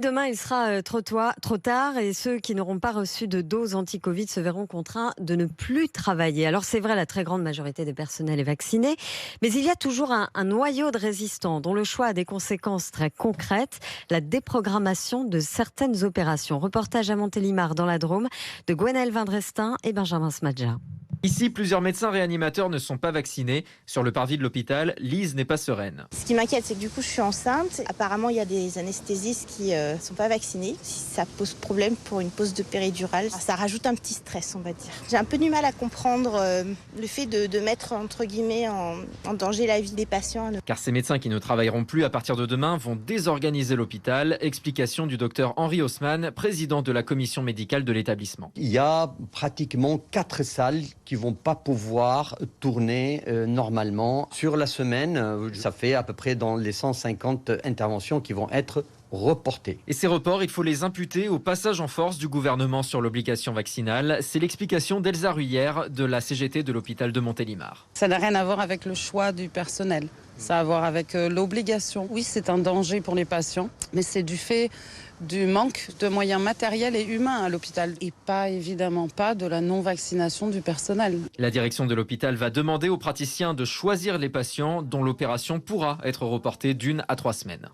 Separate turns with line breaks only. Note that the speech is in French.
Demain, il sera trop tard et ceux qui n'auront pas reçu de dose anti-Covid se verront contraints de ne plus travailler. Alors c'est vrai, la très grande majorité des personnels est vaccinée, mais il y a toujours un noyau de résistants dont le choix a des conséquences très concrètes, la déprogrammation de certaines opérations. Reportage à Montélimar dans la Drôme de Gwenaëlle Vindrestin et Benjamin Smadja.
Ici, plusieurs médecins réanimateurs ne sont pas vaccinés. Sur le parvis de l'hôpital, Lise n'est pas sereine.
Ce qui m'inquiète, c'est que du coup, je suis enceinte. Apparemment, il y a des anesthésistes qui ne sont pas vaccinés. Si ça pose problème pour une pause de péridurale, ça rajoute un petit stress, on va dire. J'ai un peu du mal à comprendre le fait de mettre, entre guillemets, en danger la vie des patients.
Car ces médecins qui ne travailleront plus à partir de demain vont désorganiser l'hôpital. Explication du docteur Henri Haussmann, président de la commission médicale de l'établissement.
Il y a pratiquement 4 salles qui vont pas pouvoir tourner normalement. Sur la semaine, ça fait à peu près dans les 150 interventions qui vont être reportées.
Et ces reports, il faut les imputer au passage en force du gouvernement sur l'obligation vaccinale. C'est l'explication d'Elsa Ruyère de la CGT de l'hôpital de Montélimar.
Ça n'a rien à voir avec le choix du personnel. Ça a à voir avec l'obligation. Oui, c'est un danger pour les patients, mais c'est du fait du manque de moyens matériels et humains à l'hôpital et évidemment pas de la non-vaccination du personnel.
La direction de l'hôpital va demander aux praticiens de choisir les patients dont l'opération pourra être reportée d'1 à 3 semaines.